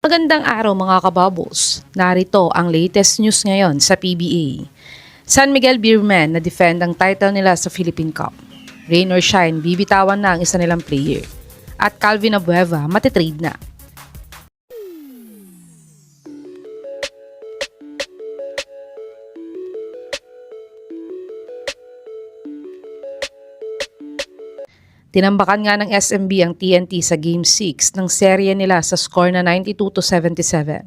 Magandang araw mga kabubbles. Narito ang latest news ngayon sa PBA. San Miguel Beermen na defend ang title nila sa Philippine Cup. Rain or shine, bibitawan na ang isa nilang player. At Calvin Abueva matitrade na. Tinambakan nga ng SMB ang TNT sa Game 6 ng serye nila sa score na 92-77.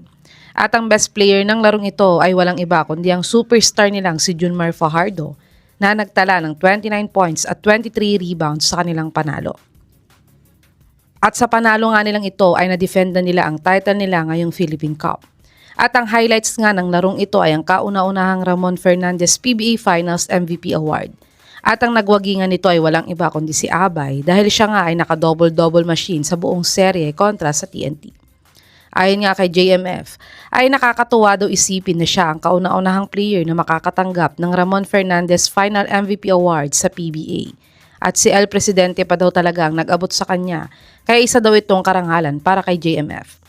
At ang best player ng larong ito ay walang iba kundi ang superstar nilang si Junmar Fajardo na nagtala ng 29 points at 23 rebounds sa kanilang panalo. At sa panalo nga nilang ito ay na-defend na nila ang title nila ngayong Philippine Cup. At ang highlights nga ng larong ito ay ang kauna-unahang Ramon Fernandez PBA Finals MVP Award. At ang nagwagingan nito ay walang iba kundi si Abay dahil siya nga ay naka-double-double machine sa buong serye kontra sa TNT. Ayon nga kay JMF, ay nakakatuwa daw isipin na siya ang kauna-unahang player na makakatanggap ng Ramon Fernandez Final MVP Award sa PBA. At si El Presidente pa daw talaga ang nag-abot sa kanya, kaya isa daw itong karangalan para kay JMF.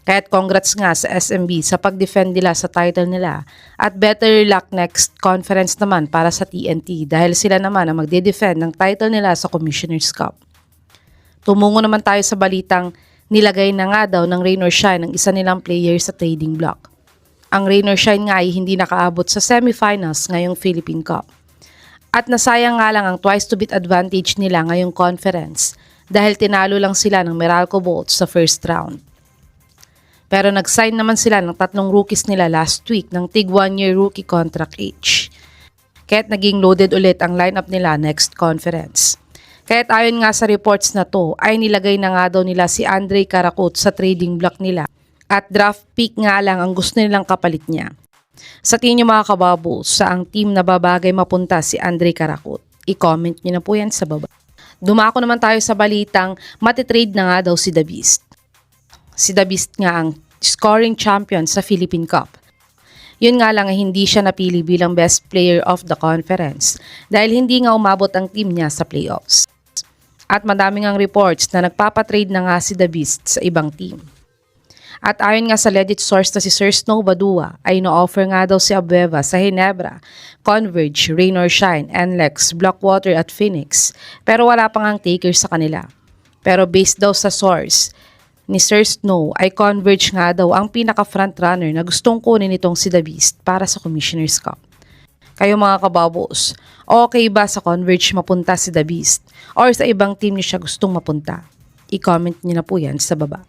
Kaya't congrats nga sa SMB sa pag-defend nila sa title nila at better luck next conference naman para sa TNT dahil sila naman ang magde-defend ng title nila sa Commissioner's Cup. Tumungo naman tayo sa balitang nilagay na nga daw ng rain or shine ng isa nilang player sa trading block. Ang rain or shine nga ay hindi nakaabot sa semifinals ngayong Philippine Cup. At nasayang nga lang ang twice to beat advantage nila ngayong conference dahil tinalo lang sila ng Meralco Bolts sa first round. Pero nag-sign naman sila ng 3 rookies nila last week ng tig 1-year rookie contract each. Kaya't naging loaded ulit ang lineup nila next conference. Kaya't ayon nga sa reports na to ay nilagay na nga daw nila si Andre Caracut sa trading block nila at draft pick nga lang ang gusto nilang kapalit niya. Sa tingin niyo mga kabubbles, sa ang team na babagay mapunta si Andre Caracut? I-comment niyo na po yan sa baba. Dumako naman tayo sa balitang matitrade na nga daw si The Beast. Si The Beast nga ang scoring champion sa Philippine Cup. Yun nga lang ay hindi siya napili bilang best player of the conference dahil hindi nga umabot ang team niya sa playoffs. At madaming ang reports na nagpapatrade na nga si The Beast sa ibang team. At ayon nga sa legit source na si Sir Snow Badua ay no-offer nga daw si Abueva sa Ginebra, Converge, Rain or Shine, NLEX, Blackwater at Phoenix pero wala pang ang taker sa kanila. Pero based daw sa source ni Sir Snow ay Converge nga daw ang pinaka-frontrunner na gustong kunin itong si The Beast para sa Commissioner's Cup. Kayo mga kabubbles, okay ba sa Converge mapunta si The Beast or sa ibang team niyo siya gustong mapunta? I-comment niyo na po yan sa baba.